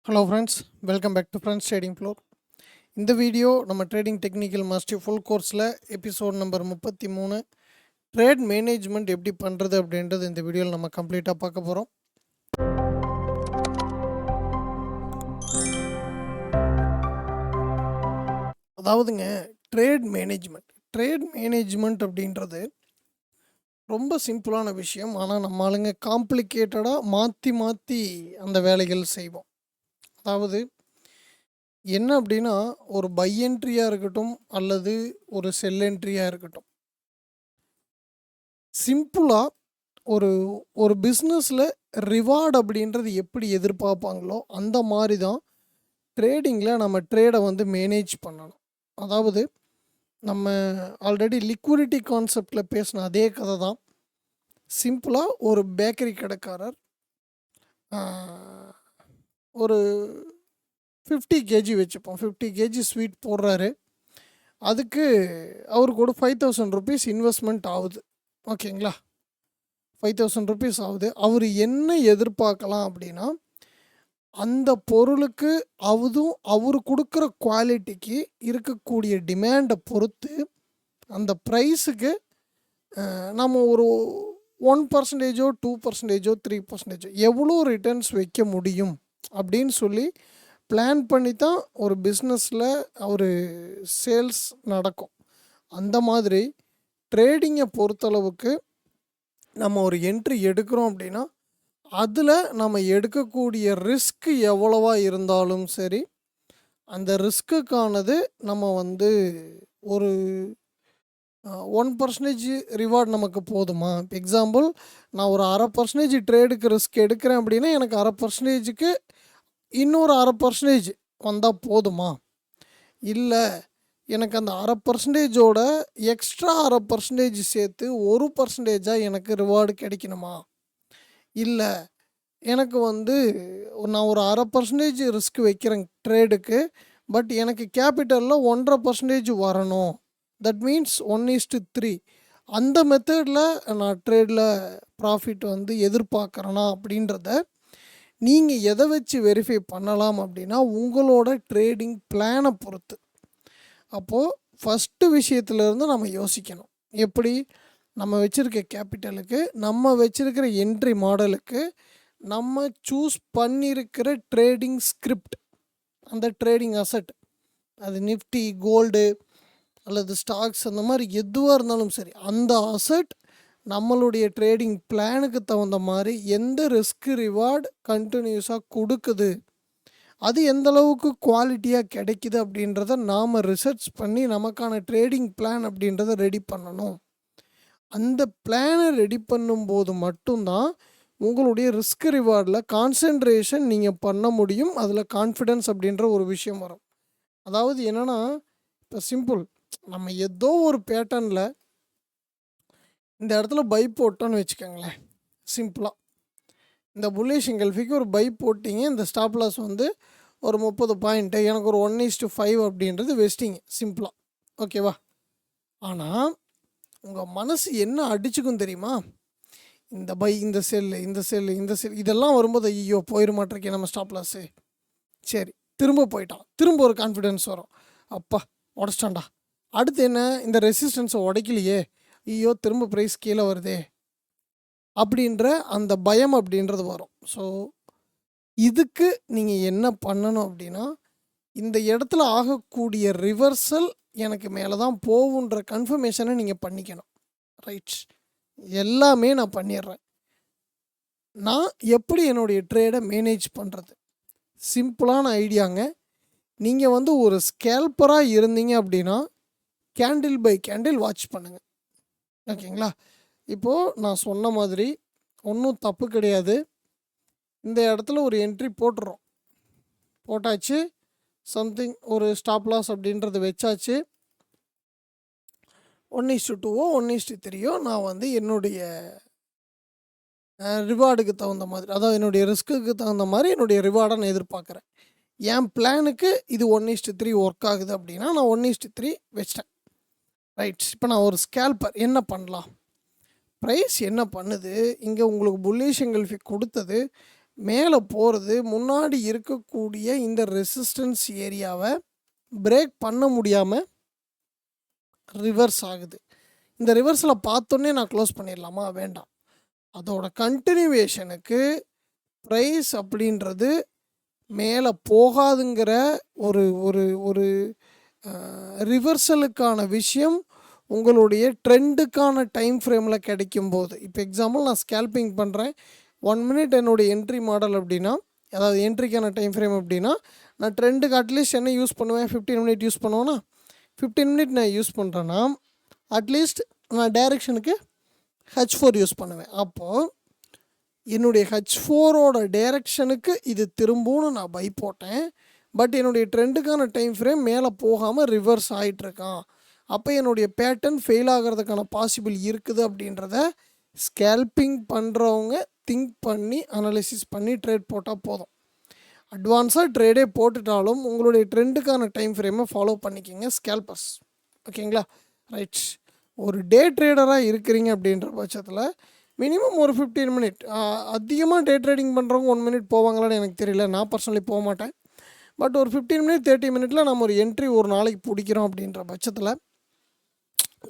Hello friends, welcome back to friends trading floor. இந்த video நம்ம trading technical mastery full கோர்ஸில் episode number 33 trade management எப்படி பண்ணுறது அப்படின்றது இந்த வீடியோவில் நம்ம கம்ப்ளீட்டாக பார்க்க போகிறோம். அதாவதுங்க, ட்ரேட் மேனேஜ்மெண்ட் அப்படின்றது ரொம்ப சிம்பிளான விஷயம். ஆனால் நம்ம ஆளுங்க காம்ப்ளிகேட்டடாக மாற்றி மாற்றி அந்த வேலைகள் செய்வோம். அதாவது என்ன அப்படின்னா, ஒரு பை என்ட்ரியாக இருக்கட்டும் அல்லது ஒரு செல் என்ட்ரியாக இருக்கட்டும், சிம்பிளாக ஒரு ஒரு பிஸ்னஸில் ரிவார்டு அப்படின்றது எப்படி எதிர்பார்ப்பாங்களோ அந்த மாதிரி தான் ட்ரேடிங்கில் நம்ம ட்ரேடை வந்து மேனேஜ் பண்ணணும். அதாவது நம்ம ஆல்ரெடி லிக்விடிட்டி கான்செப்டில் பேசின அதே கதை தான். சிம்பிளாக ஒரு பேக்கரி கடைக்காரர் ஒரு 50 கேஜி வச்சுப்போம், 50 கேஜி ஸ்வீட் போடுறாரு. அதுக்கு அவருக்கு ஒரு 5000 ருபீஸ் இன்வெஸ்ட்மெண்ட் ஆகுது. ஓகேங்களா, 5000 ருபீஸ் ஆகுது. அவர் என்ன எதிர்பார்க்கலாம் அப்படின்னா, அந்த பொருளுக்கு அவர் கொடுக்குற குவாலிட்டிக்கு இருக்கக்கூடிய டிமாண்டை பொறுத்து அந்த ப்ரைஸுக்கு நம்ம ஒரு 1%, 2%, 3% எவ்வளோ ரிட்டர்ன்ஸ் வைக்க முடியும் அப்படின்னு சொல்லி பிளான் பண்ணி தான் ஒரு பிஸ்னஸில் ஒரு சேல்ஸ் நடக்கும். அந்த மாதிரி ட்ரேடிங்கை பொறுத்தளவுக்கு நம்ம ஒரு என்ட்ரி எடுக்கிறோம் அப்படின்னா அதில் நம்ம எடுக்கக்கூடிய ரிஸ்க் எவ்வளவா இருந்தாலும் சரி, அந்த ரிஸ்க்குக்கானது நம்ம வந்து ஒரு 1% ரிவார்டு நமக்கு போதுமா? எக்ஸாம்பிள், நான் ஒரு 1/2% ட்ரேடுக்கு ரிஸ்க் எடுக்கிறேன் அப்படின்னா எனக்கு 1/2%க்கு இன்னொரு 1/2% வந்தால் போதுமா? இல்லை, எனக்கு அந்த 1/2%ஓட எக்ஸ்ட்ரா 1/2% சேர்த்து 1% எனக்கு ரிவார்டு கிடைக்கணுமா? இல்லை, எனக்கு வந்து நான் ஒரு 1/2% ரிஸ்க் வைக்கிறேன் ட்ரேடுக்கு, பட் எனக்கு கேபிட்டலில் 1.5% வரணும். That means 1:3. அந்த மெத்தடில் நான் ட்ரேடில் ப்ராஃபிட் வந்து எதிர்பார்க்குறேனா அப்படின்றத நீங்கள் எதை வச்சு வெரிஃபை பண்ணலாம் அப்படின்னா, உங்களோட ட்ரேடிங் பிளானை பொறுத்து. அப்போது ஃபஸ்ட்டு விஷயத்துலேருந்து நம்ம யோசிக்கணும். எப்படி? நம்ம வச்சுருக்க கேபிட்டலுக்கு, நம்ம வச்சுருக்கிற என்ட்ரி மாடலுக்கு, நம்ம சூஸ் பண்ணியிருக்கிற ட்ரேடிங் ஸ்கிரிப்ட், அந்த ட்ரேடிங் அசட், அது நிஃப்டி, கோல்டு அல்லது ஸ்டாக்ஸ், அந்த மாதிரி எதுவாக இருந்தாலும் சரி, அந்த அசட் நம்மளுடைய ட்ரேடிங் பிளானுக்கு தகுந்த மாதிரி எந்த ரிஸ்க் ரிவார்டு கண்டினியூஸாக கொடுக்குது, அது எந்த அளவுக்கு குவாலிட்டியாக கிடைக்குது அப்படின்றத நாம் ரிசர்ச் பண்ணி நமக்கான ட்ரேடிங் பிளான் அப்படின்றத ரெடி பண்ணணும். அந்த பிளானை ரெடி பண்ணும்போது மட்டும்தான் உங்களுடைய ரிஸ்க் ரிவார்டில் கான்சென்ட்ரேஷன் நீங்கள் பண்ண முடியும். அதில் கான்ஃபிடென்ஸ் அப்படின்ற ஒரு விஷயம் வரும். அதாவது என்னென்னா, இப்போ சிம்பிள், நம்ம ஏதோ ஒரு பேட்டர்னில் இந்த இடத்துல பை போட்டோன்னு வச்சுக்கோங்களேன். சிம்பிளாக இந்த புல்லிஷ் எங்கல்ஃபிக்கு ஒரு பை போட்டிங்க, இந்த ஸ்டாப் லாஸ் வந்து ஒரு 30 பாயிண்ட்டு, எனக்கு ஒரு 1:5 அப்படின்றது வெஸ்டிங் சிம்பிளாக. ஓகேவா? ஆனால் உங்கள் மனசு என்ன அடிச்சுக்கும் தெரியுமா? இந்த பை, இந்த செல்லு, இந்த செல்லு, இந்த செல், இதெல்லாம் வரும்போது ஐயோ போயிட மாட்டிருக்கே நம்ம ஸ்டாப் லாஸு. சரி, திரும்ப போயிட்டான், திரும்ப ஒரு கான்ஃபிடென்ஸ் வரும், அப்பா உடச்சிட்டான்டா. அடுத்து என்ன, இந்த ரெசிஸ்டன்ஸை உடைக்கலையே, ஐயோ திரும்ப ப்ரைஸ் கீழே வருதே அப்படின்ற அந்த பயம் அப்படின்றது வரும். ஸோ இதுக்கு நீங்கள் என்ன பண்ணணும் அப்படின்னா, இந்த இடத்துல ஆகக்கூடிய ரிவர்சல் எனக்கு மேலே தான் போகுன்ற கன்ஃபர்மேஷனை நீங்கள் பண்ணிக்கணும். ரைட், எல்லாமே நான் பண்ணிடுறேன். நான் எப்படி என்னுடைய ட்ரேடை மேனேஜ் பண்ணுறது? சிம்பிளான ஐடியாங்க. நீங்கள் வந்து ஒரு ஸ்கேல்பராக இருந்தீங்க அப்படின்னா கேண்டில் பை கேண்டில் வாட்ச் பண்ணுங்கள். ஓகேங்களா? இப்போது நான் சொன்ன மாதிரி ஒன்றும் தப்பு கிடையாது. இந்த இடத்துல ஒரு என்ட்ரி போட்டாச்சு, சம்திங் ஒரு ஸ்டாப் லாஸ் அப்படின்றது வச்சாச்சு. 1:2 1:3 நான் வந்து என்னுடைய ரிவார்டுக்கு தகுந்த மாதிரி, அதாவது என்னுடைய ரிஸ்க்குக்கு தகுந்த மாதிரி என்னுடைய ரிவார்டை நான் எதிர்பார்க்குறேன். என் பிளானுக்கு இது 1:3 ஒர்க் ஆகுது அப்படின்னா நான் 1:3 வச்சிட்டேன். ரைட், இப்போ நான் ஒரு ஸ்கேல்பர் என்ன பண்ணலாம்? ப்ரைஸ் என்ன பண்ணுது? இங்கே உங்களுக்கு புல்லிஷ் எங்கல்ஃபி கொடுத்தது மேலே போகிறது முன்னாடி இருக்கக்கூடிய இந்த ரெசிஸ்டன்ஸ் ஏரியாவை பிரேக் பண்ண முடியாமல் ரிவர்ஸ் ஆகுது. இந்த ரிவர்ஸில் பார்த்தோன்னே நான் க்ளோஸ் பண்ணிடலாமா? வேண்டாம். அதோட கண்டினியூவேஷனுக்கு ப்ரைஸ் அப்படின்றது மேலே போகாதுங்கிற ஒரு ஒரு ஒரு ரிவர்சலுக்கான விஷயம் உங்களுடைய ட்ரெண்டுக்கான டைம் ஃப்ரேமில் கிடைக்கும்போது, இப்போ எக்ஸாம்பிள் நான் ஸ்கேல்பிங் பண்ணுறேன், 1 மினிட் என்னுடைய என்ட்ரி மாடல் அப்படின்னா, அதாவது என்ட்ரிக்கான டைம் ஃப்ரேம் அப்படின்னா, நான் ட்ரெண்டுக்கு அட்லீஸ்ட் என்ன யூஸ் பண்ணுவேன்? 15 மினிட் யூஸ் பண்ணுவேன்னா, 15 மினிட் நான் யூஸ் பண்ணுறேன்னா அட்லீஸ்ட் நான் டைரெக்ஷனுக்கு H4 யூஸ் பண்ணுவேன். அப்போது என்னுடைய H4ஓட டைரெக்ஷனுக்கு இது திரும்பும்னு நான் பை போட்டேன். பட் என்னுடைய ட்ரெண்டுக்கான டைம் ஃப்ரேம் மேலே போகாமல் ரிவர்ஸ் ஆகிட்டுருக்கான். அப்போ என்னுடைய பேட்டர்ன் ஃபெயில் ஆகிறதுக்கான பாசிபிள் இருக்குது அப்படின்றத ஸ்கேல்பிங் பண்ணுறவங்க திங்க் பண்ணி அனலைசிஸ் பண்ணி ட்ரேட் போட்டால் போதும். அட்வான்ஸாக ட்ரேடே போட்டுட்டாலும் உங்களுடைய ட்ரெண்டுக்கான டைம் ஃப்ரேமை ஃபாலோ பண்ணிக்கிங்க ஸ்கேல்பர்ஸ். ஓகேங்களா? ரைட். ஒரு டே ட்ரேடராக இருக்கிறீங்க அப்படின்ற பட்சத்தில் மினிமம் ஒரு 15 மினிட், அதிகமாக டே ட்ரேடிங் பண்ணுறவங்க 1 மினிட் போவாங்களான்னு எனக்கு தெரியல. நான் பர்சனலி போக மாட்டேன். பட் ஒரு 15 மினிட் 30 மினிட்டில் நம்ம ஒரு என்ட்ரி ஒரு நாளைக்கு பிடிக்கிறோம் அப்படின்ற பட்சத்தில்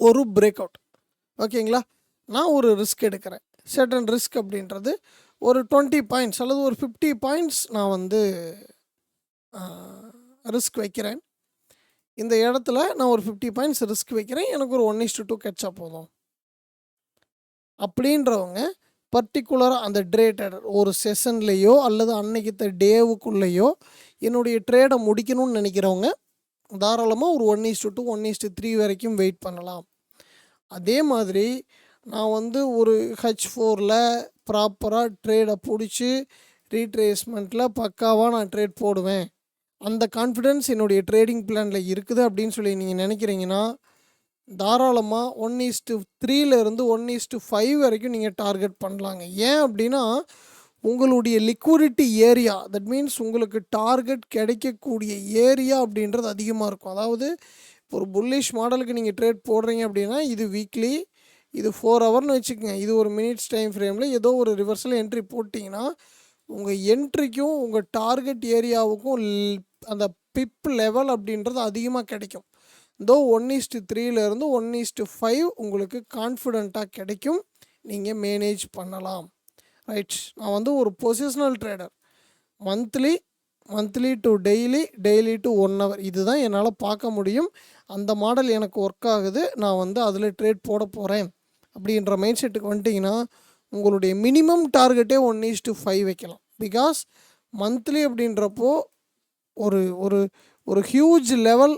ஒரு பிரேக் அவுட். ஓகேங்களா? நான் ஒரு ரிஸ்க் எடுக்கிறேன். சர்டன் ரிஸ்க் அப்படின்றது ஒரு 20 பாயிண்ட்ஸ் அல்லது ஒரு 50 பாயிண்ட்ஸ் நான் வந்து ரிஸ்க் வைக்கிறேன். இந்த இடத்துல நான் ஒரு 50 பாயிண்ட்ஸ் ரிஸ்க் வைக்கிறேன். எனக்கு ஒரு 1:2 கிடச்சா போதும் அப்படின்றவங்க பர்டிகுலராக அந்த ட்ரேடர் ஒரு செஷன்லேயோ அல்லது அன்னைக்கு டேவுக்குள்ளேயோ என்னுடைய ட்ரேடை முடிக்கணும்னு நினைக்கிறவங்க தாராளமாக ஒரு 1:2 1:3 வரைக்கும் வெயிட் பண்ணலாம். அதே மாதிரி நான் வந்து ஒரு H4ல் ப்ராப்பராக ட்ரேடை பிடிச்சி ரீட்ரேஸ்மெண்ட்டில் பக்காவாக நான் ட்ரேட் போடுவேன், அந்த கான்ஃபிடென்ஸ் என்னுடைய ட்ரேடிங் பிளானில் இருக்குது அப்படின்னு சொல்லி நீங்கள் நினைக்கிறீங்கன்னா தாராளமாக 1:3 1:5 வரைக்கும் நீங்கள் டார்கெட் பண்ணலாங்க. ஏன் அப்படின்னா உங்களுடைய லிக்விடிட்டி ஏரியா, தட் மீன்ஸ் உங்களுக்கு டார்கெட் கிடைக்கக்கூடிய ஏரியா அப்படின்றது அதிகமாக இருக்கும். அதாவது ஒரு புல்லிஷ் மாடலுக்கு நீங்கள் ட்ரேட் போடுறீங்க அப்படின்னா இது வீக்லி, இது 4 ஹவர்னு வச்சுக்கோங்க, இது ஒரு மினிட்ஸ் டைம் ஃப்ரேமில் ஏதோ ஒரு ரிவர்ஸில் என்ட்ரி போட்டிங்கன்னா உங்கள் என்ட்ரிக்கும் உங்கள் டார்கெட் ஏரியாவுக்கும் அந்த பிப் லெவல் அப்படின்றது அதிகமாக கிடைக்கும். தோ 1:3 1:5 உங்களுக்கு கான்ஃபிடெண்ட்டாக கிடைக்கும், நீங்கள் மேனேஜ் பண்ணலாம். ரைட். நான் வந்து ஒரு positional trader. Monthly to daily to 1 hour இதுதான் என்னால் பார்க்க முடியும். அந்த மாடல் எனக்கு ஒர்க் ஆகுது, நான் வந்து அதில் ட்ரேட் போட போகிறேன் அப்படின்ற மைண்ட் செட்டுக்கு வந்துட்டிங்கன்னா உங்களுடைய மினிமம் டார்கெட்டே 1:5 வைக்கலாம். பிகாஸ் மந்த்லி அப்படின்றப்போ ஒரு ஒரு ஒரு ஹியூஜ் லெவல்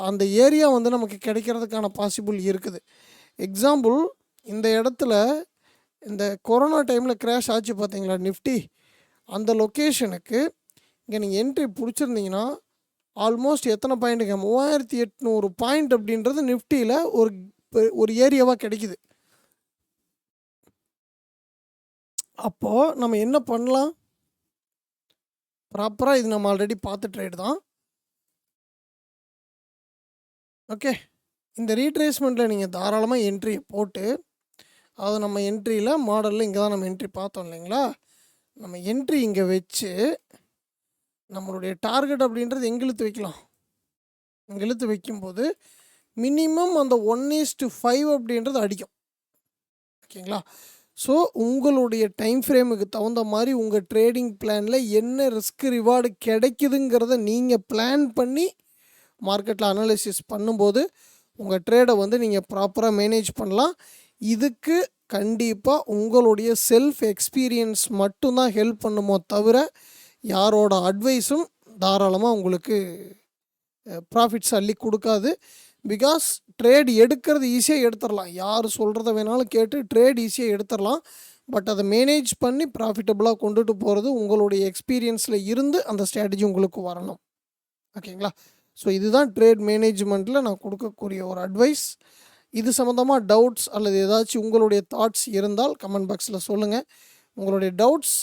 அந்த ஏரியா வந்து நமக்கு கிடைக்கிறதுக்கான பாசிபிள் இருக்குது. எக்ஸாம்பிள், இந்த இடத்துல இந்த கொரோனா டைமில் கிராஷ் ஆச்சு பார்த்தீங்களா நிஃப்டி, அந்த லொக்கேஷனுக்கு இங்கே நீங்கள் என்ட்ரி பிடிச்சிருந்தீங்கன்னா ஆல்மோஸ்ட் எத்தனை பாயிண்ட்டுங்க, 3800 பாயிண்ட் அப்படின்றது நிஃப்டியில் ஒரு ஏரியாவாக கிடைக்குது. அப்போது நம்ம என்ன பண்ணலாம்? ப்ராப்பராக இது நம்ம ஆல்ரெடி பார்த்த ட்ரேட் தான். ஓகே, இந்த ரீட்ரேஸ்மெண்ட்டில் நீங்கள் தாராளமாக என்ட்ரி போட்டு, அது நம்ம என்ட்ரியில் மாடலில் இங்கே தான் நம்ம என்ட்ரி பார்த்தோம் இல்லைங்களா, நம்ம என்ட்ரி இங்கே வச்சு நம்மளுடைய டார்கெட் அப்படின்றது எங்கே இழுத்து வைக்கலாம்? இங்கே இழுத்து வைக்கும்போது மினிமம் அந்த 1:5 அப்படின்றது அடிக்கும். ஓகேங்களா? ஸோ உங்களுடைய டைம் ஃப்ரேமுக்கு தகுந்த மாதிரி உங்கள் ட்ரேடிங் பிளானில் என்ன ரிஸ்க் ரிவார்டு கிடைக்குதுங்கிறத நீங்கள் பிளான் பண்ணி மார்க்கெட்டில் அனாலிசிஸ் பண்ணும்போது உங்கள் ட்ரேடை வந்து நீங்கள் ப்ராப்பராக மேனேஜ் பண்ணலாம். இதுக்கு கண்டிப்பாக உங்களுடைய செல்ஃப் எக்ஸ்பீரியன்ஸ் மட்டும்தான் ஹெல்ப் பண்ணுமோ தவிர யாரோட அட்வைஸும் தாராளமாக உங்களுக்கு ப்ராஃபிட்ஸ் அள்ளி கொடுக்காது. பிகாஸ் ட்ரேட் எடுக்கிறது ஈஸியாக எடுத்துடலாம், யார் சொல்கிறத வேணாலும் கேட்டு ட்ரேட் ஈஸியாக எடுத்துடலாம். பட் அதை மேனேஜ் பண்ணி ப்ராஃபிட்டபுளாக கொண்டுட்டு போகிறது உங்களுடைய எக்ஸ்பீரியன்ஸில் இருந்து அந்த ஸ்ட்ராட்டஜி உங்களுக்கு வரணும். ஓகேங்களா? ஸோ இதுதான் ட்ரேட் மேனேஜ்மெண்ட்டில் நான் கொடுக்கக்கூடிய ஒரு அட்வைஸ். இது சம்மந்தமாக டவுட்ஸ் அல்லது ஏதாச்சும் உங்களுடைய தாட்ஸ் இருந்தால் கமெண்ட் பாக்ஸில் சொல்லுங்கள். உங்களுடைய டவுட்ஸ்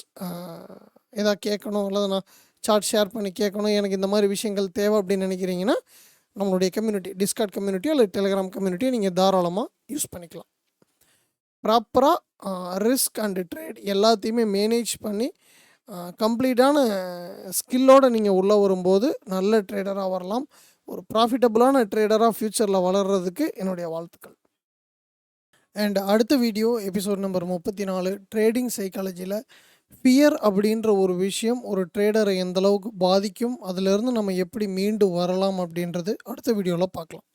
எதாவது கேட்கணும் அல்லது நான் சார்ட் ஷேர் பண்ணி கேட்கணும், எனக்கு இந்த மாதிரி விஷயங்கள் தேவை அப்படின்னு நினைக்கிறீங்கன்னா நம்மளுடைய கம்யூனிட்டி, டிஸ்கார்ட் கம்யூனிட்டி அல்லது டெலிகிராம் கம்யூனிட்டியை நீங்கள் தாராளமாக யூஸ் பண்ணிக்கலாம். ப்ராப்பராக ரிஸ்க் அண்டு ட்ரேட் எல்லாத்தையுமே மேனேஜ் பண்ணி கம்ப்ளீட்டான ஸ்கில்லோடு நீங்கள் உள்ளே வரும்போது நல்ல ட்ரேடராக வரலாம். ஒரு ப்ராஃபிட்டபுளான ட்ரேடராக ஃப்யூச்சரில் வளர்கிறதுக்கு என்னுடைய வாழ்த்துக்கள். அண்ட் அடுத்த வீடியோ எபிசோட் நம்பர் 34 ட்ரேடிங் சைக்காலஜியில் ஃபியர் அப்படின்ற ஒரு விஷயம் ஒரு ட்ரேடரை எந்த அளவுக்கு பாதிக்கும், அதிலிருந்து நம்ம எப்படி மீண்டு வரலாம் அப்படின்றது அடுத்த வீடியோவில் பார்க்கலாம்.